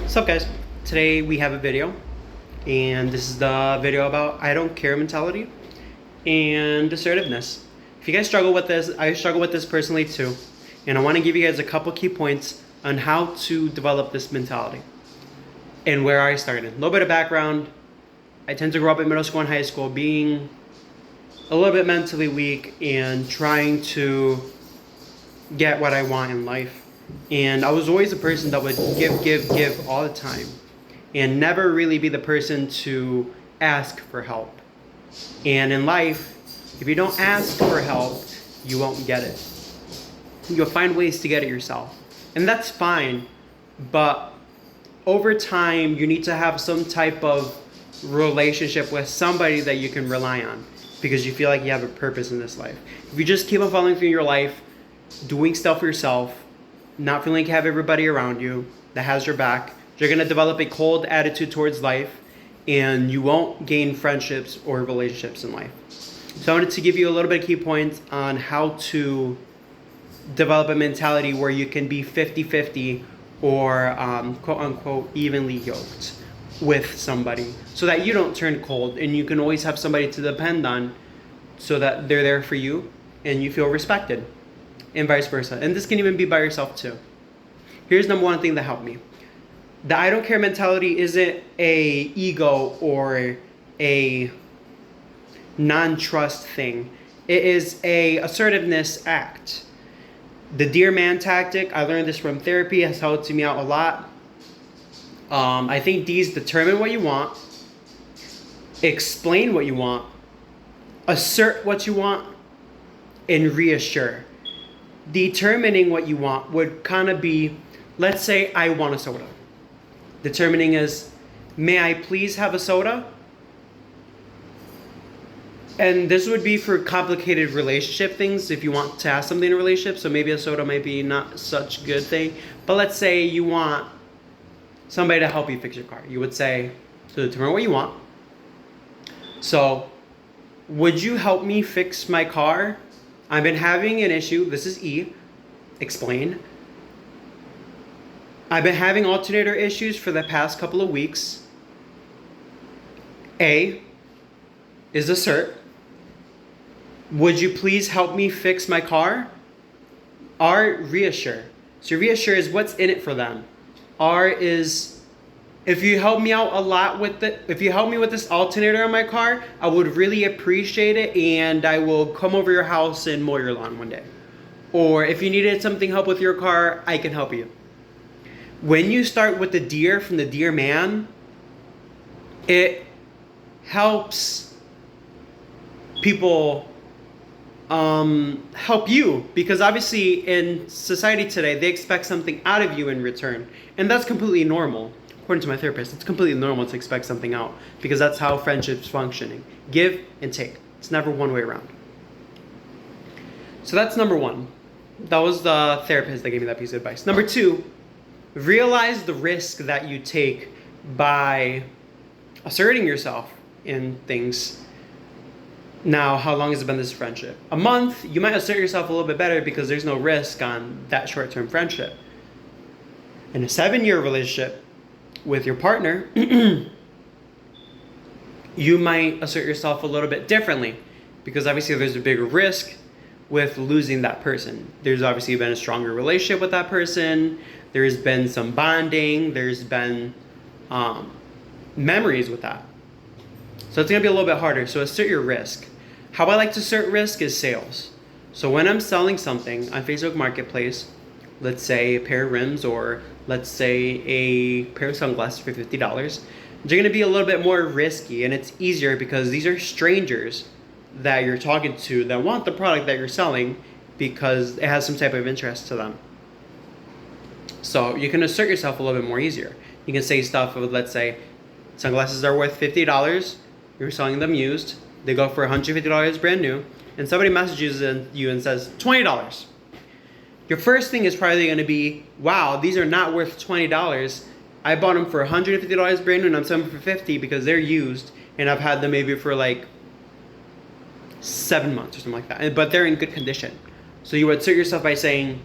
What's up, guys? Today we have a video, and this is the video about I don't care mentality and assertiveness. If you guys struggle with this, I struggle with this personally too, and I want to give you guys a couple key points on how to develop this mentality and where I started. A little bit of background. I tend to grow up in middle school and high school being a little bit mentally weak and trying to get what I want in life. And I was always a person that would give all the time and never really be the person to ask for help. And in life, if you don't ask for help, you won't get it. You'll find ways to get it yourself. And that's fine, but over time, you need to have some type of relationship with somebody that you can rely on because you feel like you have a purpose in this life. If you just keep on following through your life, doing stuff for yourself, not feeling like you have everybody around you that has your back, you're going to develop a cold attitude towards life and you won't gain friendships or relationships in life. So I wanted to give you a little bit of key points on how to develop a mentality where you can be 50-50 or quote unquote evenly yoked with somebody so that you don't turn cold and you can always have somebody to depend on so that they're there for you and you feel respected. And vice versa. And this can even be by yourself too. Here's number one thing that helped me. The I don't care mentality isn't a ego or a non-trust thing. It is a assertiveness act. The DEARMAN tactic, I learned this from therapy, has helped me out a lot. I think D's: determine what you want, explain what you want, assert what you want, and reassure. Determining what you want would kind of be, let's say I want a soda. Determining is, may I please have a soda? And this would be for complicated relationship things if you want to have something in a relationship. So maybe a soda might be not such a good thing. But let's say you want somebody to help you fix your car. You would say, to determine what you want. So, would you help me fix my car? I've been having an issue. This is E. Explain. I've been having alternator issues for the past couple of weeks. A is assert. Would you please help me fix my car? R, reassure. So reassure is what's in it for them. R is, if you help me out a lot with it, if you help me with this alternator on my car, I would really appreciate it and I will come over your house and mow your lawn one day. Or if you needed something help with your car, I can help you. When you start with the dear from the DEARMAN, it helps people help you, because obviously in society today they expect something out of you in return, and that's completely normal. According to my therapist, it's completely normal to expect something out because that's how friendships functioning. Give and take. It's never one way around. So that's number one. That was the therapist that gave me that piece of advice. Number two, realize the risk that you take by asserting yourself in things. Now, how long has it been this friendship? A month, you might assert yourself a little bit better because there's no risk on that short-term friendship. In a 7-year relationship with your partner, you might assert yourself a little bit differently because obviously there's a bigger risk with losing that person. There's obviously been a stronger relationship with that person. There's been some bonding. There's been memories with that. So it's going to be a little bit harder. So assert your risk. How I like to assert risk is sales. So when I'm selling something on Facebook Marketplace, let's say a pair of rims or let's say a pair of sunglasses for $50, they're going to be a little bit more risky, and it's easier because these are strangers that you're talking to that want the product that you're selling because it has some type of interest to them. So you can assert yourself a little bit more easier. You can say stuff of, let's say, sunglasses are worth $50, you're selling them used, they go for $150 brand new, and somebody messages you and says $20. Your first thing is probably going to be, wow, these are not worth $20. I bought them for $150 brand new and I'm selling them for $50 because they're used and I've had them maybe for like 7 months or something like that, but they're in good condition. So you would assert yourself by saying,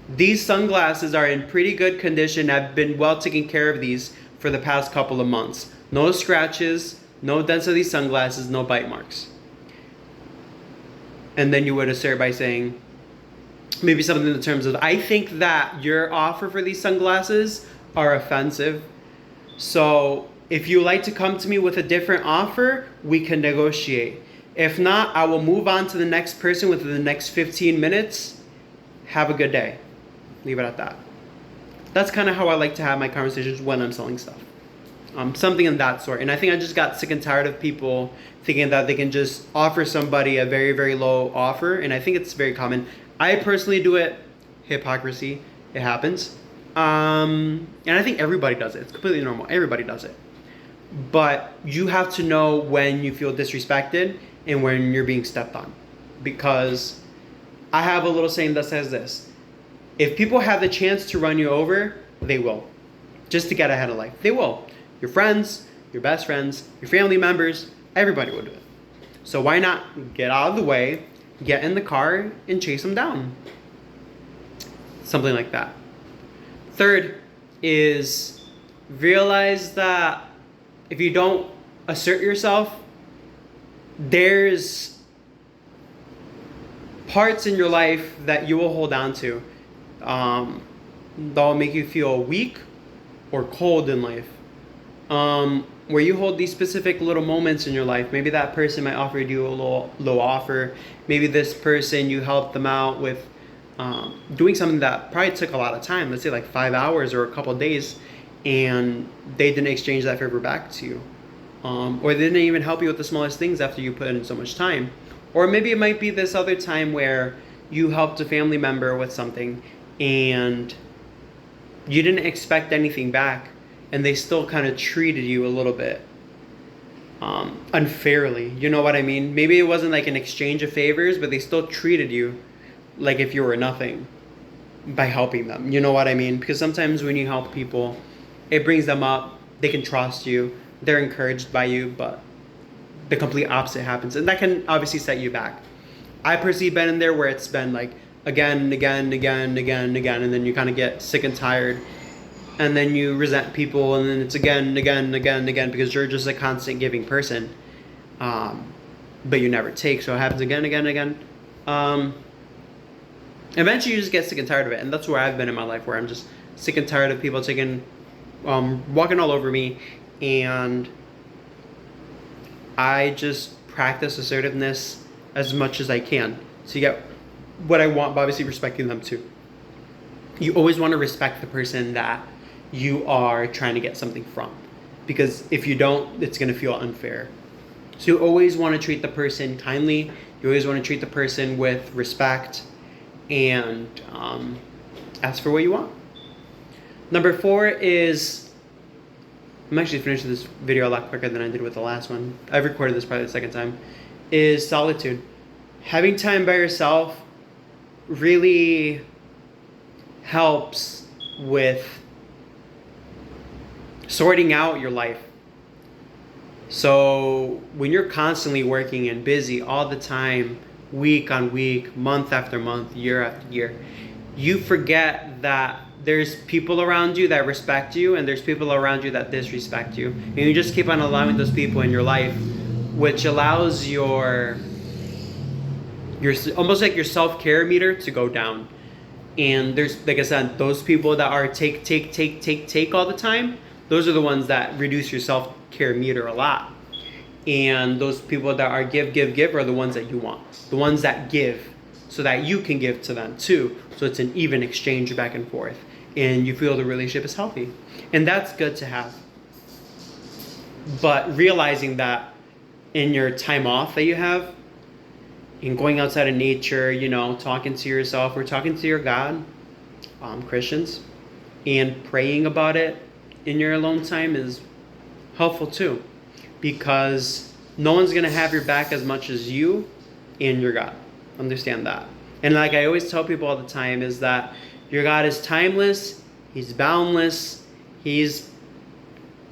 These sunglasses are in pretty good condition. I've been well taking care of these for the past couple of months. No scratches, no dents of these sunglasses, no bite marks. And then you would assert by saying maybe something in the terms of, I think that your offer for these sunglasses are offensive. So if you like to come to me with a different offer, we can negotiate. If not, I will move on to the next person within the next 15 minutes. Have a good day. Leave it at that. That's kind of how I like to have my conversations when I'm selling stuff. Something in that sort. And I think I just got sick and tired of people thinking that they can just offer somebody a very, very low offer. And I think it's very common. I personally do it. Hypocrisy. It happens. And I think everybody does it. It's completely normal. Everybody does it. But you have to know when you feel disrespected and when you're being stepped on. Because I have a little saying that says this. If people have the chance to run you over, they will. Just to get ahead of life. They will. Your friends, your best friends, your family members, everybody will do it. So why not get out of the way, get in the car, and chase them down? Something like that. Third is realize that if you don't assert yourself, there's parts in your life that you will hold on to that'll make you feel weak or cold in life. Where you hold these specific little moments in your life. Maybe that person might offer you a low offer. Maybe this person, you helped them out with doing something that probably took a lot of time. Let's say like 5 hours or a couple of days, and they didn't exchange that favor back to you. Or they didn't even help you with the smallest things after you put in so much time. Or maybe it might be this other time where you helped a family member with something and you didn't expect anything back, and they still kind of treated you a little bit unfairly. You know what I mean? Maybe it wasn't like an exchange of favors, but they still treated you like if you were nothing by helping them. You know what I mean? Because sometimes when you help people, it brings them up. They can trust you. They're encouraged by you, but the complete opposite happens. And that can obviously set you back. I personally been in there where it's been like again and again and again and again and again, and then you kind of get sick and tired. And then you resent people, and then it's again and again and again and again because you're just a constant giving person. But you never take, so it happens again and again and again. Eventually you just get sick and tired of it, and that's where I've been in my life, where I'm just sick and tired of people walking all over me, and I just practice assertiveness as much as I can to get what I want, but obviously respecting them too. You always want to respect the person that you are trying to get something from, because if you don't, it's going to feel unfair. So you always want to treat the person kindly. You always want to treat the person with respect, and ask for what you want. Number 4 is, I'm actually finishing this video a lot quicker than I did with the last one. I've recorded this probably the second time. Is solitude. Having time by yourself really helps with sorting out your life. So when you're constantly working and busy all the time, week on week, month after month, year after year, you forget that there's people around you that respect you, and there's people around you that disrespect you. And you just keep on allowing those people in your life, which allows your almost like your self-care meter to go down. And there's, like I said, those people that are take all the time, those are the ones that reduce your self-care meter a lot. And those people that are give are the ones that you want. The ones that give so that you can give to them too. So it's an even exchange back and forth. And you feel the relationship is healthy. And that's good to have. But realizing that in your time off that you have, in going outside of nature, you know, talking to yourself or talking to your God, Christians, and praying about it in your alone time is helpful too. Because no one's going to have your back as much as you and your God. Understand that. And like I always tell people all the time is that your God is timeless. He's boundless. He's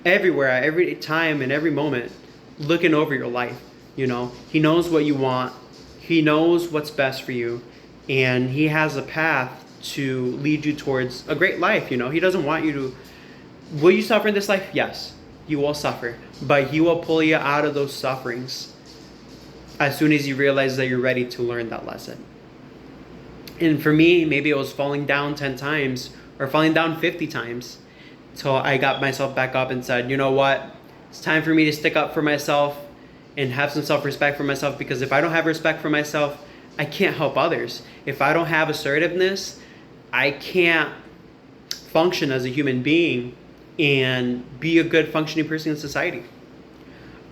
everywhere, at every time and every moment, looking over your life. You know, He knows what you want. He knows what's best for you. And He has a path to lead you towards a great life. You know, he doesn't want you to. Will you suffer in this life? Yes, you will suffer, but he will pull you out of those sufferings as soon as you realize that you're ready to learn that lesson. And for me, maybe it was falling down 10 times or falling down 50 times till I got myself back up and said, you know what? It's time for me to stick up for myself and have some self-respect for myself, because if I don't have respect for myself, I can't help others. If I don't have assertiveness, I can't function as a human being and be a good functioning person in society.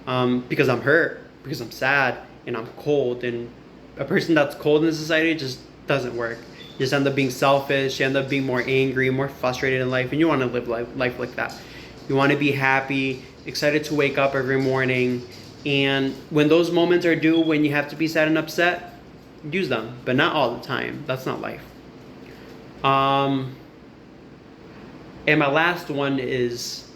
Because I'm hurt, because I'm sad, and I'm cold. And a person that's cold in society just doesn't work. You just end up being selfish, you end up being more angry, more frustrated in life, and you want to live life like that. You want to be happy, excited to wake up every morning, and when those moments are due, when you have to be sad and upset, use them, but not all the time. That's not life. And my last one is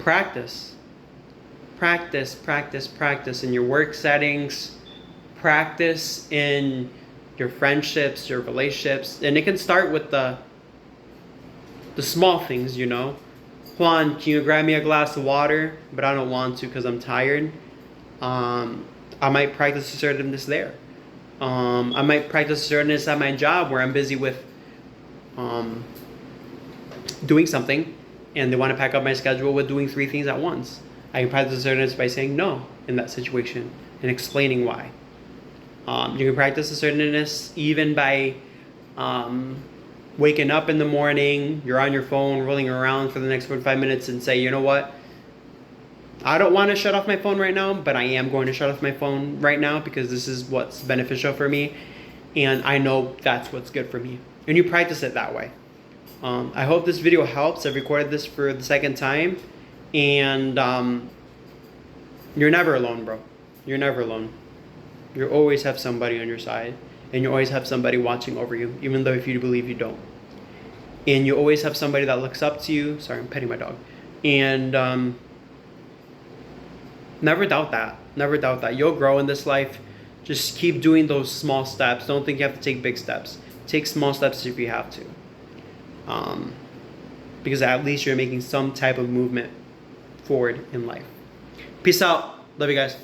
practice. Practice in your work settings, practice in your friendships, your relationships. And it can start with the small things, you know. Juan, can you grab me a glass of water? But I don't want to because I'm tired. I might practice assertiveness there. I might practice assertiveness at my job where I'm busy with doing something, and they want to pack up my schedule with doing 3 things at once. I can practice assertiveness by saying no in that situation and explaining why. You can practice assertiveness even by waking up in the morning, you're on your phone, rolling around for the next 45 minutes and say, you know what? I don't want to shut off my phone right now, but I am going to shut off my phone right now because this is what's beneficial for me. And I know that's what's good for me. And you practice it that way. I hope this video helps. I've recorded this for the 2nd time. And you're never alone, bro. You're never alone. You always have somebody on your side. And you always have somebody watching over you, even though if you believe you don't. And you always have somebody that looks up to you. Sorry, I'm petting my dog. And never doubt that. Never doubt that. You'll grow in this life. Just keep doing those small steps. Don't think you have to take big steps. Take small steps if you have to. Because at least you're making some type of movement forward in life. Peace out. Love you guys.